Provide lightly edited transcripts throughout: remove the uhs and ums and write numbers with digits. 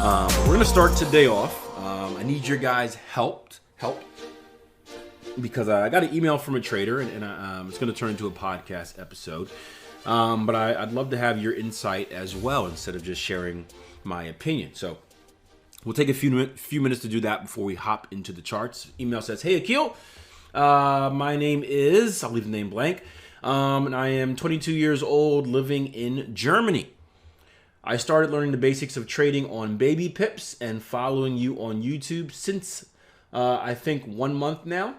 We're going to start today off. I need your guys' help, because I got an email from a trader, and it's going to turn into a podcast episode. But I'd love to have your insight as well instead of just sharing my opinion. So we'll take a few minutes to do that before we hop into the charts. Email says, "Hey Akil, my name is," I'll leave the name blank, and I am 22 years old living in Germany. I started learning the basics of trading on baby pips and following you on YouTube since I think 1 month now.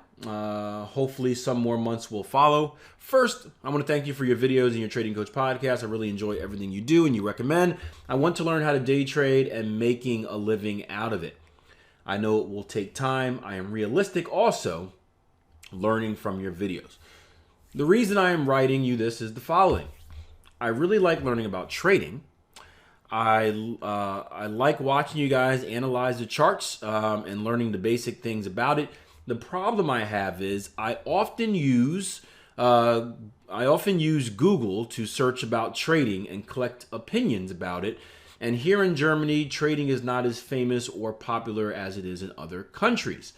Hopefully some more months will follow. First, I want to thank you for your videos and your Trading Coach podcast. I really enjoy everything you do and you recommend. I want to learn how to day trade and making a living out of it. I know it will take time. I am realistic also learning from your videos. The reason I am writing you this is the following. I really like learning about trading. I like watching you guys analyze the charts and learning the basic things about it. The problem I have is I often use Google to search about trading and collect opinions about it. And here in Germany, trading is not as famous or popular as it is in other countries.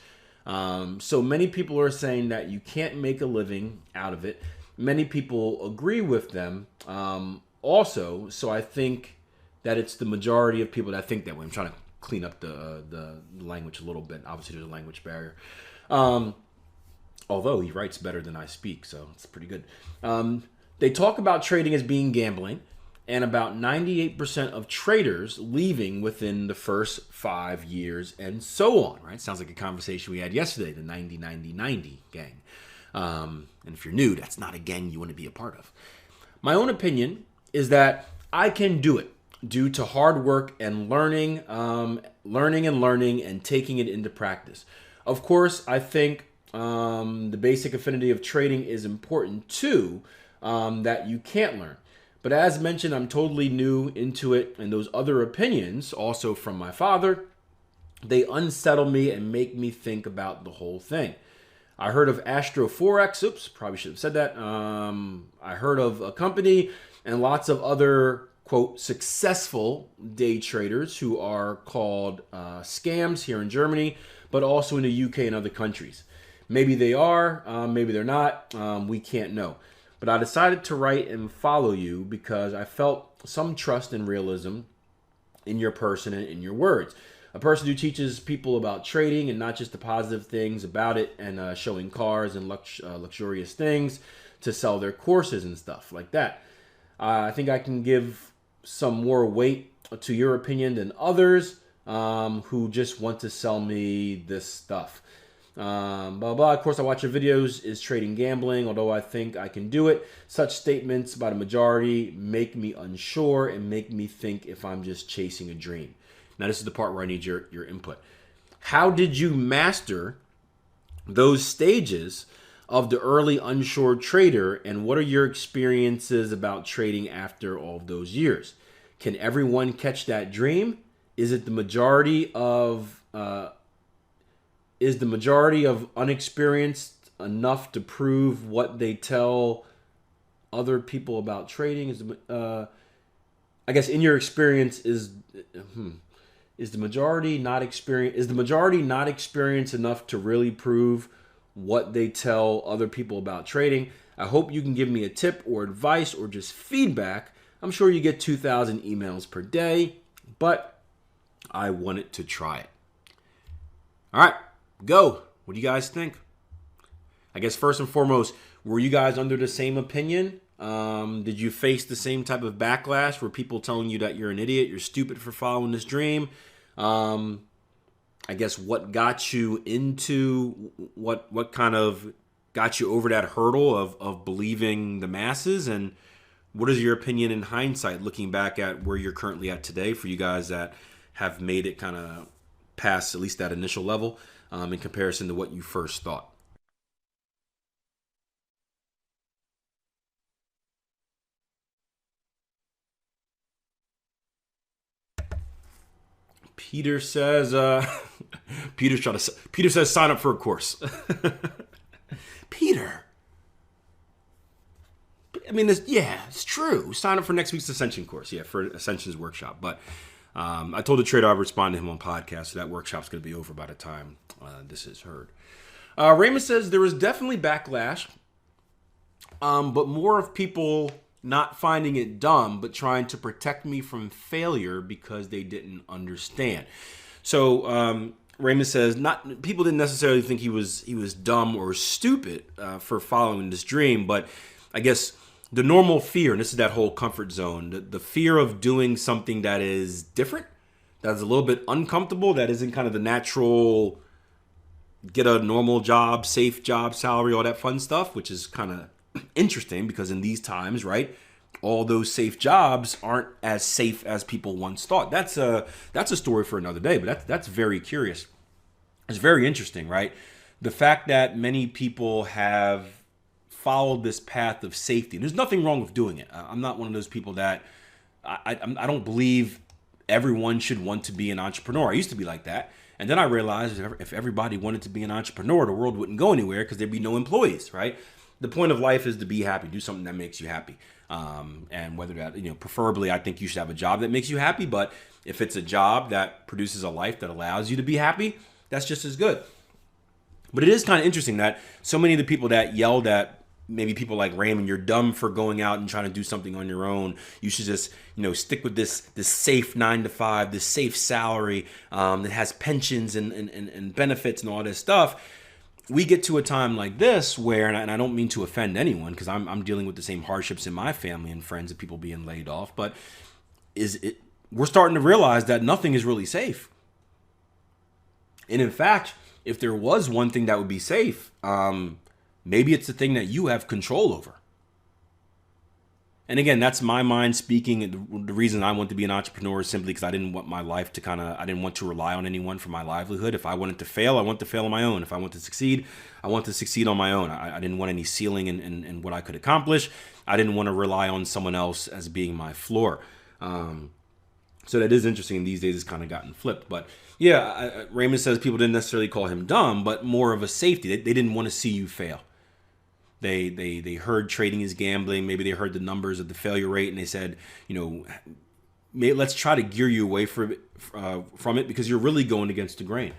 So many people are saying that you can't make a living out of it. Many people agree with them also. So I think that it's the majority of people that think that way. I'm trying to clean up the language a little bit. Obviously, there's a language barrier. Although he writes better than I speak, so it's pretty good. They talk about trading as being gambling, and about 98% of traders leaving within the first 5 years, and so on. Right? Sounds like a conversation we had yesterday, the 90-90-90 gang. And if you're new, that's not a gang you want to be a part of. My own opinion is that I can do it due to hard work and learning and taking it into practice. Of course, I think the basic affinity of trading is important too, that you can't learn. But as mentioned, I'm totally new into it, and those other opinions, also from my father, they unsettle me and make me think about the whole thing. I heard of Forex. Oops, probably should have said that. I heard of a company and lots of other, quote, successful day traders who are called scams here in Germany, but also in the UK and other countries. Maybe they are, maybe they're not. We can't know. But I decided to write and follow you because I felt some trust and realism in your person and in your words. A person who teaches people about trading and not just the positive things about it and showing cars and luxurious things to sell their courses and stuff like that. I think I can give some more weight to your opinion than others who just want to sell me this stuff. Blah, blah. Of course, I watch your videos. Is trading gambling? Although I think I can do it. Such statements by the majority make me unsure and make me think if I'm just chasing a dream. Now, this is the part where I need your input. How did you master those stages of the early unsure trader, and what are your experiences about trading after all of those years? Can everyone catch that dream? Is the majority of unexperienced enough to prove what they tell other people about trading? I guess in your experience, is the majority not experienced enough to really prove what they tell other people about trading? I hope you can give me a tip or advice or just feedback. I'm sure you get 2,000 emails per day, but I wanted to try it. All right, go. What do you guys think? I guess first and foremost, were you guys under the same opinion? Did you face the same type of backlash? Were people telling you that you're an idiot, you're stupid for following this dream? I guess what got you into, what kind of got you over that hurdle of believing the masses? And what is your opinion in hindsight, looking back at where you're currently at today, for you guys that have made it kind of past at least that initial level in comparison to what you first thought? Peter says, Peter says sign up for a course. Peter. I mean, it's true. Sign up for next week's Ascension course. Yeah, for Ascension's workshop. But I told the trader I'd respond to him on podcast, so that workshop's going to be over by the time this is heard. Raymond says there was definitely backlash, but more of people not finding it dumb, but trying to protect me from failure because they didn't understand. So Raymond says people didn't necessarily think he was dumb or stupid for following this dream, but I guess the normal fear, and this is that whole comfort zone, the fear of doing something that is different, that's a little bit uncomfortable, that isn't kind of the natural, get a normal job, safe job, salary, all that fun stuff, which is kind of interesting because in these times, right, all those safe jobs aren't as safe as people once thought. That's a story for another day, but that's very curious. It's very interesting, right? The fact that many people have followed this path of safety. There's nothing wrong with doing it. I'm not one of those people that I don't believe everyone should want to be an entrepreneur. I used to be like that. And then I realized if everybody wanted to be an entrepreneur, the world wouldn't go anywhere because there'd be no employees, right? The point of life is to be happy, do something that makes you happy. And whether that, preferably, I think you should have a job that makes you happy. But if it's a job that produces a life that allows you to be happy, that's just as good. But it is kind of interesting that so many of the people that yelled at maybe people like Raymond, you're dumb for going out and trying to do something on your own. You should just, stick with this safe 9-to-5, this safe salary that has pensions and benefits and all this stuff. We get to a time like this where, and I don't mean to offend anyone because I'm dealing with the same hardships in my family and friends of people being laid off, but we're starting to realize that nothing is really safe. And in fact, if there was one thing that would be safe, maybe it's the thing that you have control over. And again, that's my mind speaking. The reason I want to be an entrepreneur is simply because I didn't want my life to I didn't want to rely on anyone for my livelihood. If I wanted to fail, I want to fail on my own. If I want to succeed, I want to succeed on my own. I didn't want any ceiling in what I could accomplish. I didn't want to rely on someone else as being my floor. So that is interesting. These days it's kind of gotten flipped. But yeah, Raymond says people didn't necessarily call him dumb, but more of a safety. They didn't want to see you fail. They heard trading is gambling. Maybe they heard the numbers of the failure rate, and they said, let's try to gear you away from it because you're really going against the grain.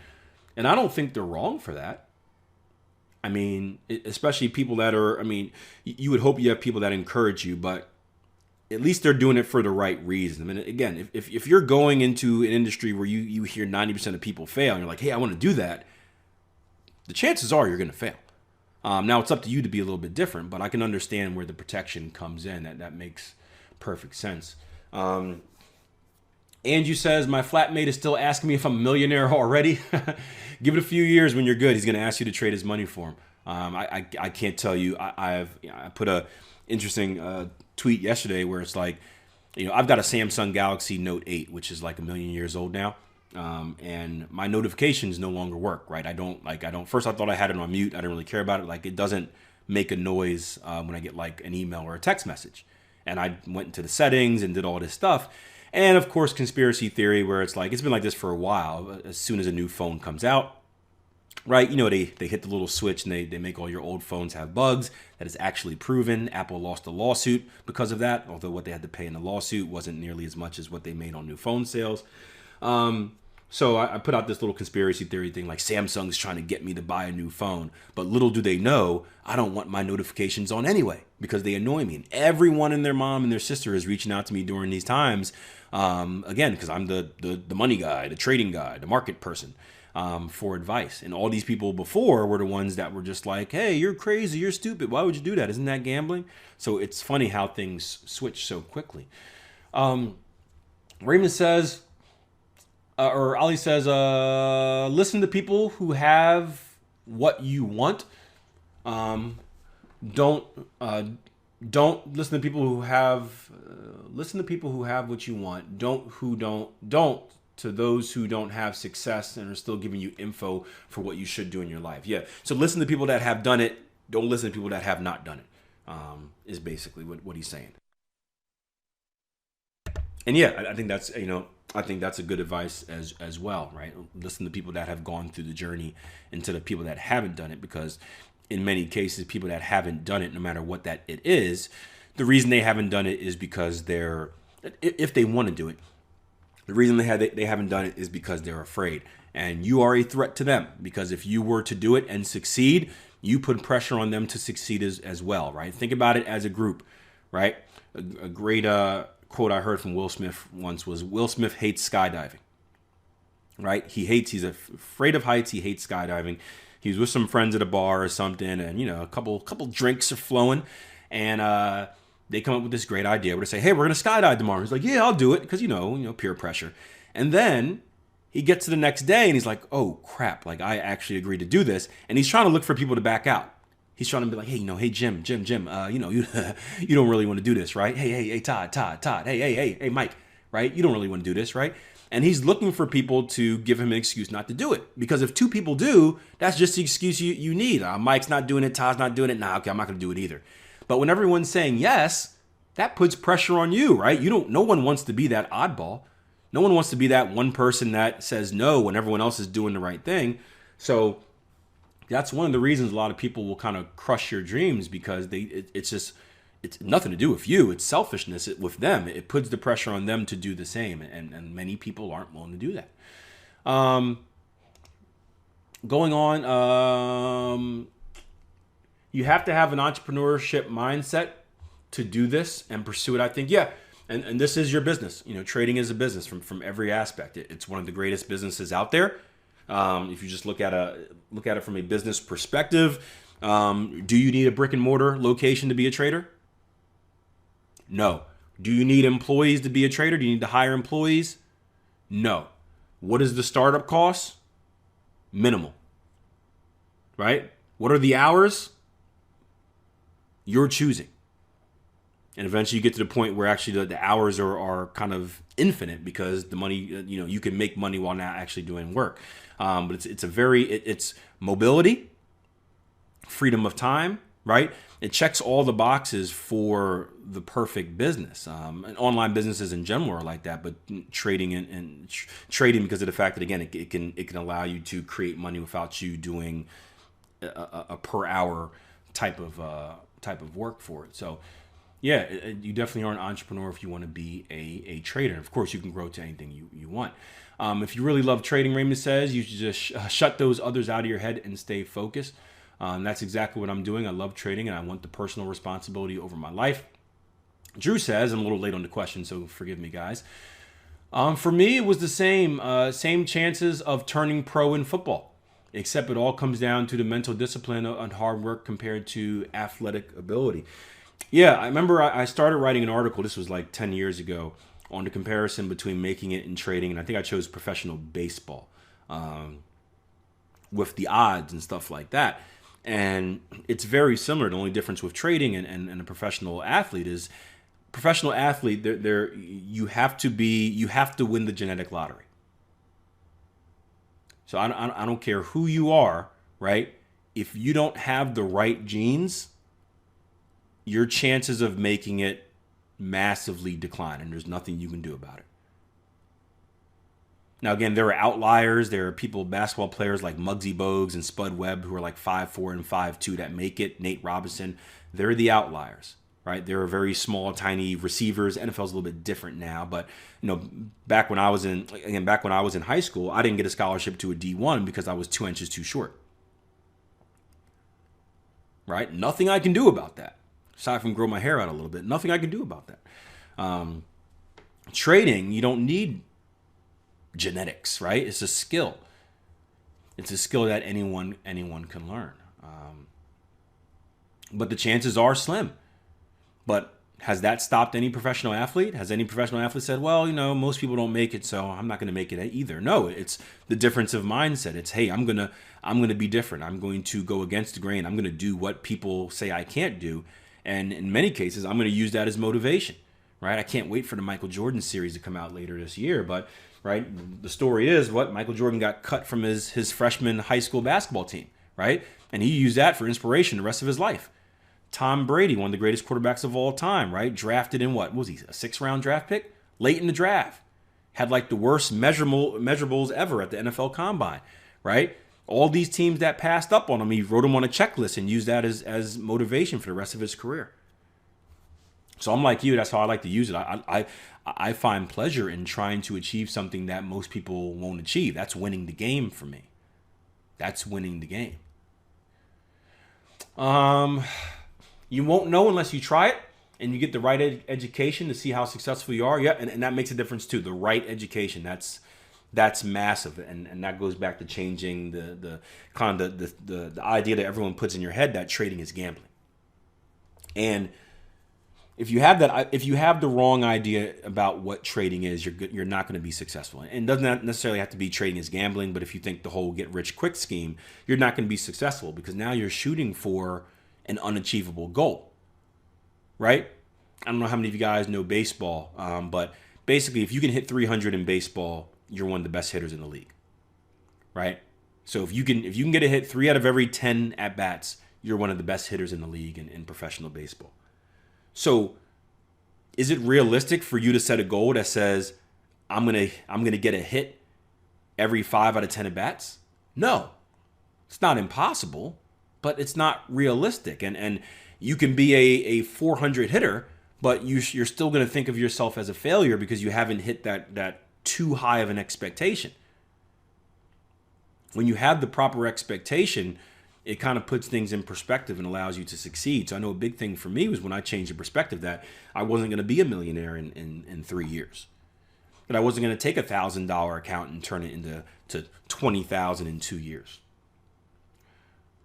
And I don't think they're wrong for that. I mean, especially people that are. I mean, you would hope you have people that encourage you, but at least they're doing it for the right reason. I mean, again, if you're going into an industry where you hear 90% of people fail, and you're like, hey, I want to do that, the chances are you're going to fail. Now it's up to you to be a little bit different, but I can understand where the protection comes in. That makes perfect sense. Andrew says, my flatmate is still asking me if I'm a millionaire already. Give it a few years. When you're good, he's going to ask you to trade his money for him. I can't tell you. I put a interesting tweet yesterday where it's like, I've got a Samsung Galaxy Note 8, which is like 1 million years old now. And my notifications no longer work, right? I don't, first I thought I had it on mute. I didn't really care about it. Like it doesn't make a noise when I get like an email or a text message. And I went into the settings and did all this stuff. And of course, conspiracy theory where it's like, it's been like this for a while. As soon as a new phone comes out, right? They hit the little switch and they make all your old phones have bugs. That is actually proven. Apple lost a lawsuit because of that. Although what they had to pay in the lawsuit wasn't nearly as much as what they made on new phone sales. So I put out this little conspiracy theory thing like Samsung's trying to get me to buy a new phone. But little do they know, I don't want my notifications on anyway because they annoy me. And everyone and their mom and their sister is reaching out to me during these times. Again, because I'm the money guy, the trading guy, the market person for advice. And all these people before were the ones that were just like, hey, you're crazy, you're stupid. Why would you do that? Isn't that gambling? So it's funny how things switch so quickly. Raymond says, or Ali says, listen to people who have what you want. Don't listen to people who have. Listen to people who have what you want. Don't to those who don't have success and are still giving you info for what you should do in your life. Yeah. So listen to people that have done it. Don't listen to people that have not done it. Is basically what he's saying. And yeah, I think that's I think that's a good advice as well, right? Listen to people that have gone through the journey instead of people that haven't done it, because in many cases, people that haven't done it, no matter what that it is, the reason they haven't done it is because if they want to do it, The reason they haven't done it is because they're afraid. And you are a threat to them, because if you were to do it and succeed, you put pressure on them to succeed as well, right? Think about it as a group, right? A great quote I heard from Will Smith once was, Will Smith hates skydiving, right? He's afraid of heights. He hates skydiving. He was with some friends at a bar or something, and a couple drinks are flowing, and they come up with this great idea where they say, hey, we're gonna skydive tomorrow. He's like, yeah, I'll do it, because peer pressure. And then he gets to the next day and he's like, oh crap, like I actually agreed to do this, and he's trying to look for people to back out. He's trying to be like, hey, Jim, you you don't really want to do this, right? Hey, Todd, hey, Mike, right? You don't really want to do this, right? And he's looking for people to give him an excuse not to do it. Because if two people do, that's just the excuse you need. Mike's not doing it, Todd's not doing it. Nah, okay, I'm not going to do it either. But when everyone's saying yes, that puts pressure on you, right? No one wants to be that oddball. No one wants to be that one person that says no when everyone else is doing the right thing. So that's one of the reasons a lot of people will kind of crush your dreams, because it's nothing to do with you. It's selfishness with them. It puts the pressure on them to do the same. And many people aren't willing to do that. Going on, you have to have an entrepreneurship mindset to do this and pursue it, I think. Yeah. And this is your business. Trading is a business from every aspect. It's one of the greatest businesses out there. If you just look at it from a business perspective, do you need a brick and mortar location to be a trader? No. Do you need employees to be a trader? Do you need to hire employees? No. What is the startup cost? Minimal. Right? What are the hours? You're choosing. And eventually you get to the point where actually the hours are kind of infinite, because the money, you can make money while not actually doing work. But it's mobility, freedom of time, right? It checks all the boxes for the perfect business. And online businesses in general are like that, but trading and trading, because of the fact that, again, it can allow you to create money without you doing a per hour type of work for it. So yeah, you definitely are an entrepreneur if you want to be a trader. Of course, you can grow to anything you want. If you really love trading, Raymond says, you should just shut those others out of your head and stay focused. That's exactly what I'm doing. I love trading, and I want the personal responsibility over my life. Drew says, I'm a little late on the question, so forgive me, guys. For me, it was the same chances of turning pro in football, except it all comes down to the mental discipline and hard work compared to athletic ability. Yeah, I remember I started writing an article, this was like 10 years ago, on the comparison between making it and trading. And I think I chose professional baseball with the odds and stuff like that. And it's very similar. The only difference with trading and a professional athlete is, professional athlete, you have to win the genetic lottery. So I don't care who you are, right? If you don't have the right genes, your chances of making it massively decline, and there's nothing you can do about it. Now, again, there are outliers. There are basketball players like Muggsy Bogues and Spud Webb, who are like 5'4" and 5'2" that make it. Nate Robinson, they're the outliers, right? There are very small, tiny receivers. NFL's a little bit different now, but back when I was in high school, I didn't get a scholarship to a D1 because I was 2 inches too short. Right? Nothing I can do about that. Aside from grow my hair out a little bit, nothing I can do about that. Trading, you don't need genetics, right? It's a skill. It's a skill that anyone can learn. But the chances are slim. But has that stopped any professional athlete? Has any professional athlete said, well, most people don't make it, so I'm not going to make it either? No, it's the difference of mindset. It's, hey, I'm going to be different. I'm going to go against the grain. I'm going to do what people say I can't do. And in many cases, I'm going to use that as motivation, right? I can't wait for the Michael Jordan series to come out later this year. But, right, the story is Michael Jordan got cut from his freshman high school basketball team, right? And he used that for inspiration the rest of his life. Tom Brady, one of the greatest quarterbacks of all time, right? Drafted in what was he, a 6th-round draft pick? Late in the draft. Had like the worst measurables ever at the NFL Combine, right? All these teams that passed up on him, he wrote them on a checklist and used that as motivation for the rest of his career. So I'm like you. That's how I like to use it. I find pleasure in trying to achieve something that most people won't achieve. That's winning the game for me. That's winning the game. You won't know unless you try it and you get the right education to see how successful you are. Yeah, and that makes a difference too. The right education, that's massive, and that goes back to changing the kind of the idea that everyone puts in your head that trading is gambling. And if you have the wrong idea about what trading is, you're not going to be successful. And it doesn't necessarily have to be trading is gambling, but if you think the whole get rich quick scheme, you're not going to be successful because now you're shooting for an unachievable goal, right? I don't know how many of you guys know baseball, but basically, if you can hit 300 in baseball, you're one of the best hitters in the league, right? So if you can get a hit 3 out of every 10 at bats, you're one of the best hitters in the league in professional baseball. So is it realistic for you to set a goal that says I'm gonna get a hit every 5 out of 10 at bats? No, it's not impossible, but it's not realistic. And you can be a 400 hitter, but you're still gonna think of yourself as a failure because you haven't hit that too high of an expectation. When you have the proper expectation, it kind of puts things in perspective and allows you to succeed. So I know a big thing for me was when I changed the perspective that I wasn't going to be a millionaire in 3 years. That I wasn't going to take $1,000 account and turn it into $20,000 in 2 years.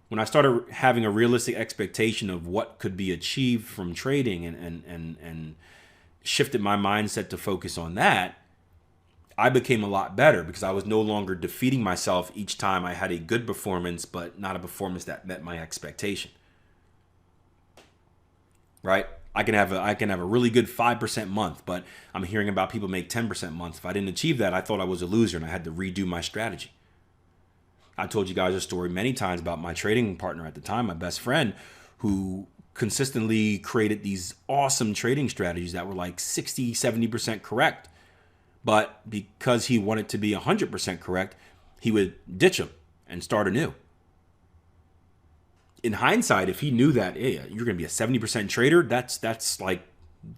When I started having a realistic expectation of what could be achieved from trading and shifted my mindset to focus on that, I became a lot better because I was no longer defeating myself each time I had a good performance, but not a performance that met my expectation. Right? I can have a really good 5% month, but I'm hearing about people make 10% months. If I didn't achieve that, I thought I was a loser and I had to redo my strategy. I told you guys a story many times about my trading partner at the time, my best friend, who consistently created these awesome trading strategies that were like 60, 70% correct. But because he wanted to be 100% correct, he would ditch them and start anew. In hindsight, if he knew that, hey, you're going to be a 70% trader, that's like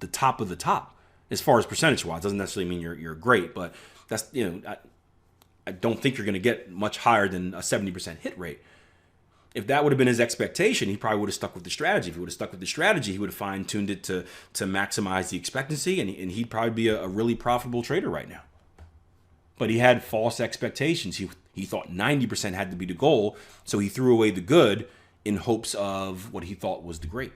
the top of the top as far as percentage-wise. Doesn't necessarily mean you're great, but that's, I don't think you're going to get much higher than a 70% hit rate. If that would have been his expectation, he probably would have stuck with the strategy. If he would have stuck with the strategy, he would have fine-tuned it to maximize the expectancy, and he'd probably be a really profitable trader right now. But he had false expectations. He thought 90% had to be the goal, so he threw away the good in hopes of what he thought was the great.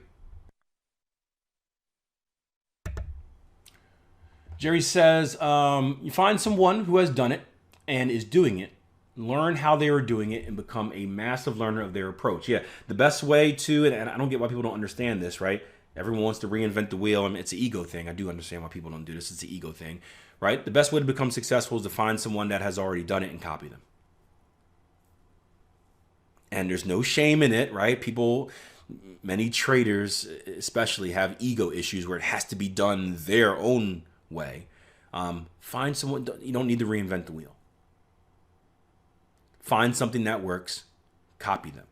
Jerry says, you find someone who has done it and is doing it, learn how they are doing it, and become a massive learner of their approach. Yeah, the best way to, and I don't get why people don't understand this, right? Everyone wants to reinvent the wheel. I mean, it's an ego thing. I do understand why people don't do this. It's an ego thing, right? The best way to become successful is to find someone that has already done it and copy them. And there's no shame in it, right? Many traders especially have ego issues where it has to be done their own way. Find someone, you don't need to reinvent the wheel. Find something that works, copy them,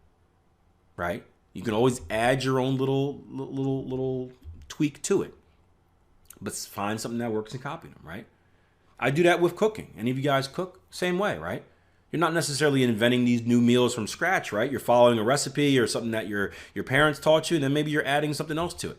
right? You can always add your own little tweak to it, but find something that works and copy them, right? I do that with cooking. Any of you guys cook? Same way, right? You're not necessarily inventing these new meals from scratch, right? You're following a recipe or something that your parents taught you, and then maybe you're adding something else to it,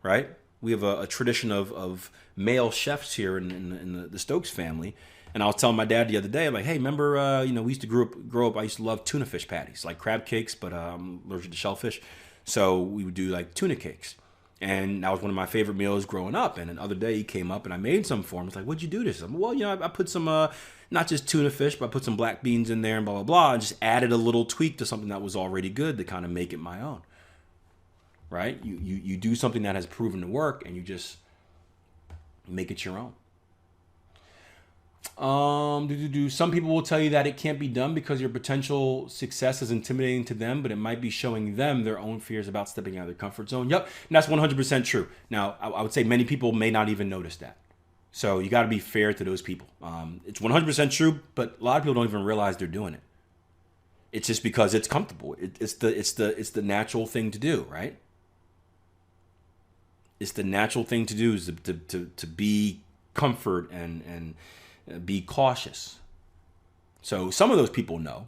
right? We have a tradition of male chefs here in the Stokes family. And I was telling my dad the other day, like, hey, remember, we used to grow up, I used to love tuna fish patties, like crab cakes, but I'm allergic to shellfish. So we would do like tuna cakes. And that was one of my favorite meals growing up. And the other day he came up and I made some for him. It's like, what'd you do this? I'm, well, I put some, not just tuna fish, but I put some black beans in there and blah, blah, blah. And just added a little tweak to something that was already good to kind of make it my own. Right? You do something that has proven to work and you just make it your own. Some people will tell you that it can't be done because your potential success is intimidating to them, but it might be showing them their own fears about stepping out of their comfort zone. Yep, and that's 100% true. Now, I would say many people may not even notice that. So you got to be fair to those people. It's 100% true, but a lot of people don't even realize they're doing it. It's just because it's comfortable. It's the natural thing to do, right? It's the natural thing to do is to be comfort and be cautious. So some of those people know.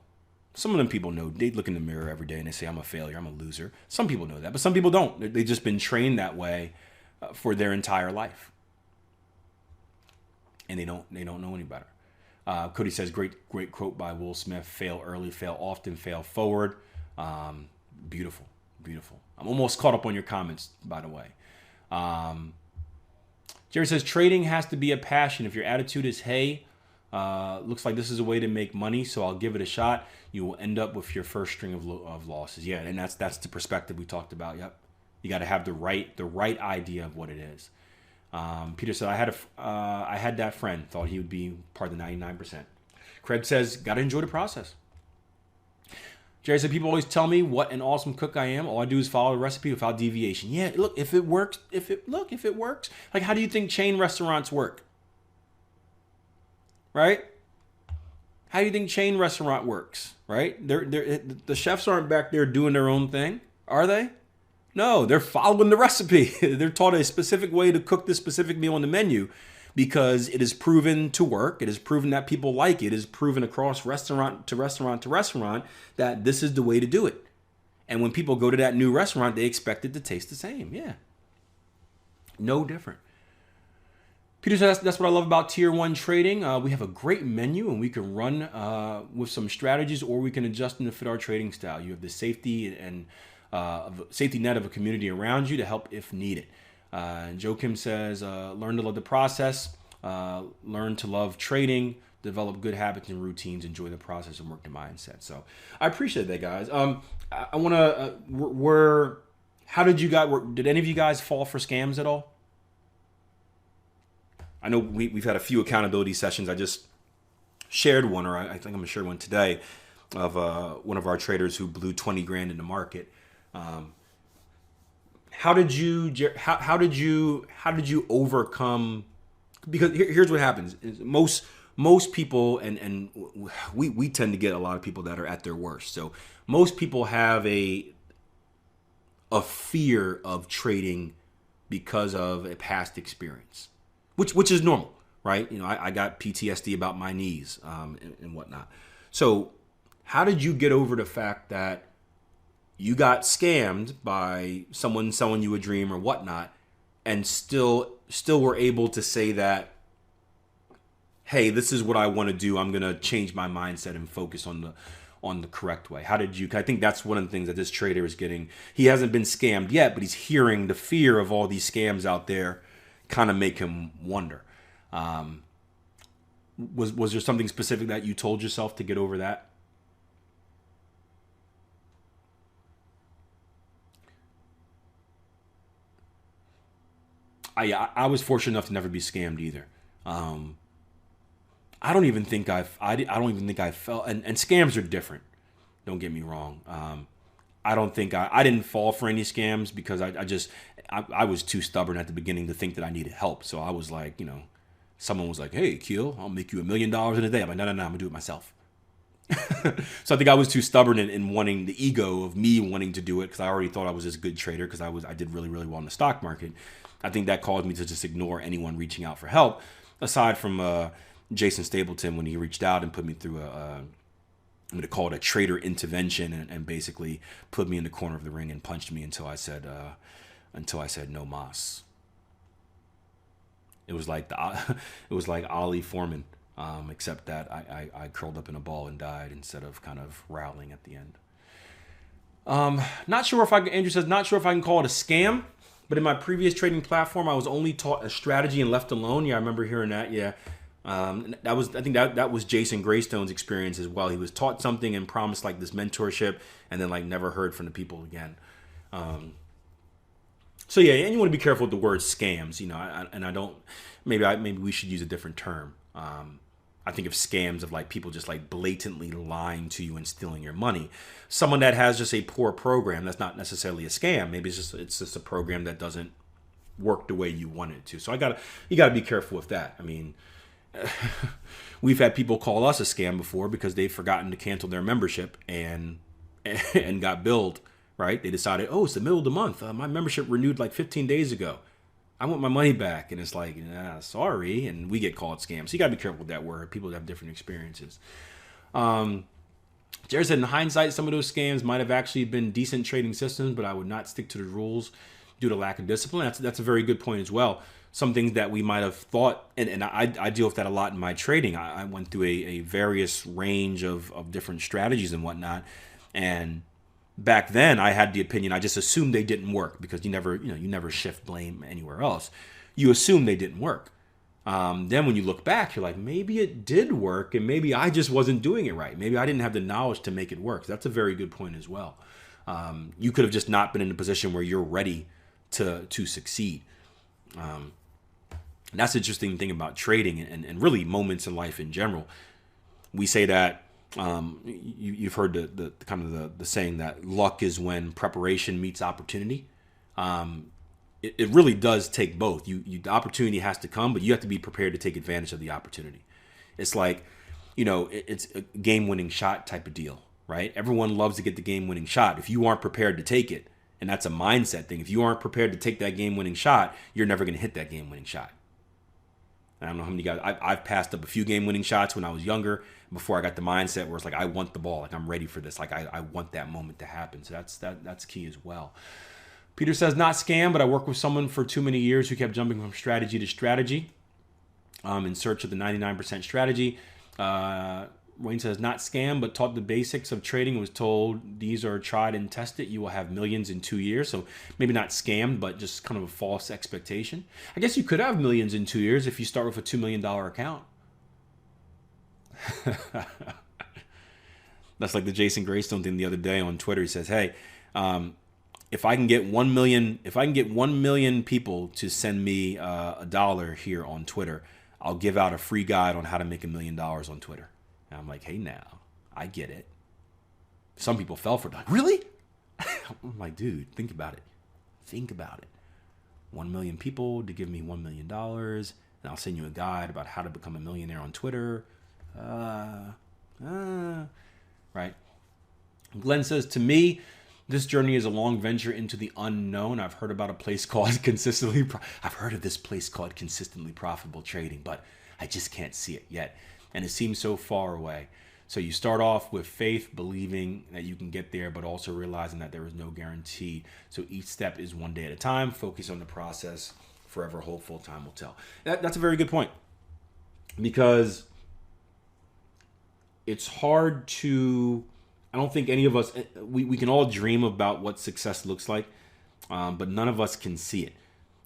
Some of them people know. They look in the mirror every day and they say, I'm a failure, I'm a loser. Some people know that, but some people don't. They've just been trained that way for their entire life. And they don't know any better. Cody says, great quote by Will Smith, fail early, fail often, fail forward. Beautiful. I'm almost caught up on your comments, by the way. Jerry says, trading has to be a passion. If your attitude is, hey, looks like this is a way to make money, so I'll give it a shot, you will end up with your first string of losses. Yeah, and that's the perspective we talked about. Yep. You got to have the right idea of what it is. Peter said, I had that friend, thought he would be part of the 99%. Craig says, got to enjoy the process. Jerry said, people always tell me what an awesome cook I am. All I do is follow the recipe without deviation. Yeah, look, if it works. Like, how do you think chain restaurants work? Right? How do you think chain restaurant works? Right? The chefs aren't back there doing their own thing, are they? No, they're following the recipe. They're taught a specific way to cook this specific meal on the menu because it is proven to work. It is proven that people like it. It is proven across restaurant to restaurant to restaurant that this is the way to do it. And when people go to that new restaurant, they expect it to taste the same. Yeah. No different. Peter says, that's what I love about Tier 1 trading. We have a great menu and we can run with some strategies, or we can adjust them to fit our trading style. You have the safety and safety net of a community around you to help if needed. Joe Kim says, learn to love the process, learn to love trading, develop good habits and routines, enjoy the process and work the mindset. So I appreciate that, guys. I want to, how did you guys, did any of you guys fall for scams at all? I know we've had a few accountability sessions. I just shared one, or I think I'm going to share one today, of one of our traders who blew 20 grand in the market. How did you overcome? Because here's what happens: is most people, and we tend to get a lot of people that are at their worst. So most people have a fear of trading because of a past experience, which is normal, right? You know, I got PTSD about my knees and whatnot. So how did you get over the fact that you got scammed by someone selling you a dream or whatnot, and still were able to say that, hey, this is what I want to do. I'm going to change my mindset and focus on the correct way. How did you? I think that's one of the things that this trader is getting. He hasn't been scammed yet, but he's hearing the fear of all these scams out there kind of make him wonder. Was there something specific that you told yourself to get over that? I was fortunate enough to never be scammed either. I don't even think I felt, and scams are different. Don't get me wrong. I don't think I didn't fall for any scams because I was too stubborn at the beginning to think that I needed help. So I was like, someone was like, hey, Akil, I'll make you $1 million in a day. I'm like, no, I'm gonna do it myself. So I think I was too stubborn in wanting the ego of me wanting to do it, because I already thought I was this good trader because I did really, really well in the stock market. I think that caused me to just ignore anyone reaching out for help, aside from Jason Stapleton when he reached out and put me through I'm going to call it a trader intervention, and basically put me in the corner of the ring and punched me until I said no mas. It was like Ali Foreman, except that I curled up in a ball and died instead of kind of rowling at the end. Andrew says, not sure if I can call it a scam, but in my previous trading platform, I was only taught a strategy and left alone. Yeah, I remember hearing that. Yeah. I think that was Jason Graystone's experience as well. He was taught something and promised like this mentorship, and then like never heard from the people again. So yeah, and you want to be careful with the word scams, I don't, maybe we should use a different term. I think of scams of like people just like blatantly lying to you and stealing your money. Someone that has just a poor program, that's not necessarily a scam. Maybe it's just a program that doesn't work the way you want it to. So you gotta be careful with that. I mean, we've had people call us a scam before because they've forgotten to cancel their membership and got billed, right? They decided, oh, it's the middle of the month. My membership renewed like 15 days ago. I want my money back. And it's like, nah, sorry. And we get called scams. So you got to be careful with that word. People have different experiences. Jared said, in hindsight, some of those scams might have actually been decent trading systems, but I would not stick to the rules due to lack of discipline. That's a very good point as well. Some things that we might have thought, and I deal with that a lot in my trading. I went through a various range of different strategies and whatnot. And back then I had the opinion, I just assumed they didn't work because you never shift blame anywhere else. You assume they didn't work. Then when you look back, you're like, maybe it did work and maybe I just wasn't doing it right. Maybe I didn't have the knowledge to make it work. That's a very good point as well. You could have just not been in a position where you're ready to succeed. And that's the interesting thing about trading and really moments in life in general. We say that you've heard the kind of the saying that luck is when preparation meets opportunity. It really does take both. The opportunity has to come, but you have to be prepared to take advantage of the opportunity. It's like, it's a game-winning shot type of deal, right? Everyone loves to get the game-winning shot. If you aren't prepared to take it, and that's a mindset thing. If you aren't prepared to take that game-winning shot, you're never going to hit that game-winning shot. I don't know how many guys, I've passed up a few game-winning shots when I was younger, before I got the mindset where it's like, I want the ball, like I'm ready for this, like I want that moment to happen. So that's key as well. Peter says, not scam, but I worked with someone for too many years who kept jumping from strategy to strategy in search of the 99% strategy. Wayne says, not scam, but taught the basics of trading and was told these are tried and tested. You will have millions in 2 years. So maybe not scammed, but just kind of a false expectation. I guess you could have millions in 2 years if you start with a $2 million account. That's like the Jason Greystone thing the other day on Twitter. He says, hey, if I can get 1 million people to send me $1 here on Twitter, I'll give out a free guide on how to make $1 million on Twitter. And I'm like, hey, now, I get it. Some people fell for it. Like, really? I'm like, dude, think about it. Think about it. 1 million people to give me $1 million, and I'll send you a guide about how to become a millionaire on Twitter. Right. Glenn says, to me, this journey is a long venture into the unknown. I've heard about a place called I've heard of this place called consistently profitable trading, but I just can't see it yet. And it seems so far away. So you start off with faith, believing that you can get there, but also realizing that there is no guarantee. So each step is one day at a time. Focus on the process. Forever hopeful. Time will tell. That's a very good point. Because it's hard to... I don't think any of us... We can all dream about what success looks like, but none of us can see it.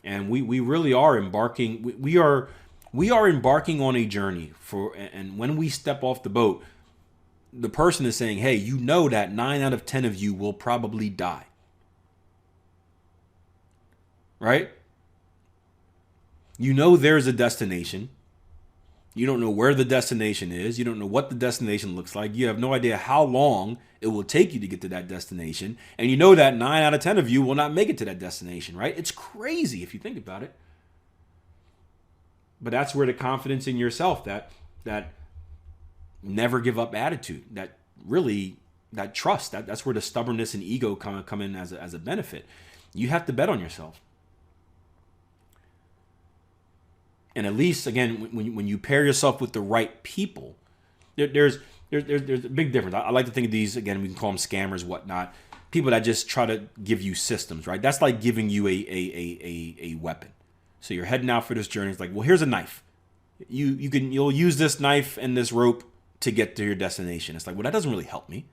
And we really are embarking... We are embarking on a journey and when we step off the boat, the person is saying, hey, you know that 9 out of 10 of you will probably die. Right? You know there's a destination. You don't know where the destination is. You don't know what the destination looks like. You have no idea how long it will take you to get to that destination. And you know that 9 out of 10 of you will not make it to that destination, right? It's crazy if you think about it. But that's where the confidence in yourself, that never give up attitude, that trust, that's where the stubbornness and ego come in as a benefit. You have to bet on yourself. And at least, again, when you pair yourself with the right people, there's a big difference. I like to think of these, again, we can call them scammers, whatnot. People that just try to give you systems, right? That's like giving you a weapon. So you're heading out for this journey. It's like, well, here's a knife. You'll use this knife and this rope to get to your destination. It's like, well, that doesn't really help me.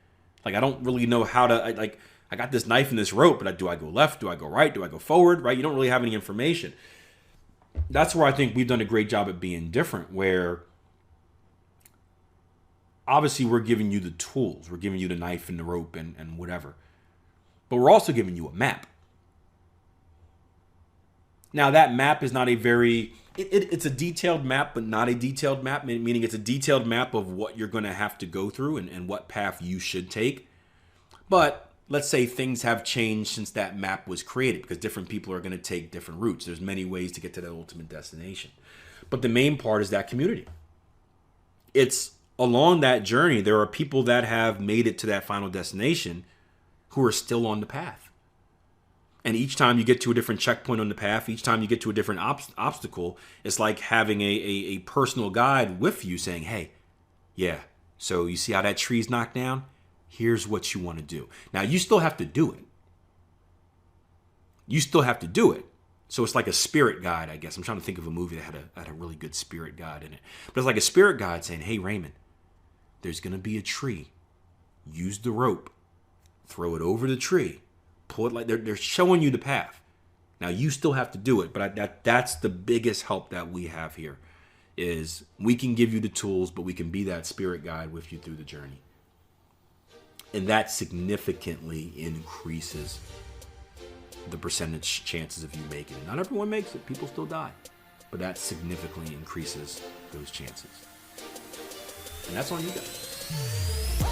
Like, I don't really know how to, I got this knife and this rope, but do I go left? Do I go right? Do I go forward? Right? You don't really have any information. That's where I think we've done a great job at being different, where obviously we're giving you the tools. We're giving you the knife and the rope and whatever. But we're also giving you a map. Now, that map is not a very... It's a detailed map, but not a detailed map, meaning it's a detailed map of what you're going to have to go through and what path you should take. But let's say things have changed since that map was created, because different people are going to take different routes. There's many ways to get to that ultimate destination. But the main part is that community. It's along that journey, there are people that have made it to that final destination who are still on the path. And each time you get to a different checkpoint on the path, each time you get to a different obstacle, it's like having a personal guide with you saying, hey, yeah, so you see how that tree's knocked down? Here's what you want to do. Now, you still have to do it. You still have to do it. So it's like a spirit guide, I guess. I'm trying to think of a movie that had a really good spirit guide in it. But it's like a spirit guide saying, hey, Raymond, there's going to be a tree. Use the rope. Throw it over the tree. Pull it like they're showing you the path. Now, you still have to do it. But that's the biggest help that we have here is we can give you the tools, but we can be that spirit guide with you through the journey. And that significantly increases the percentage chances of you making it. Not everyone makes it. People still die. But that significantly increases those chances. And that's on you guys.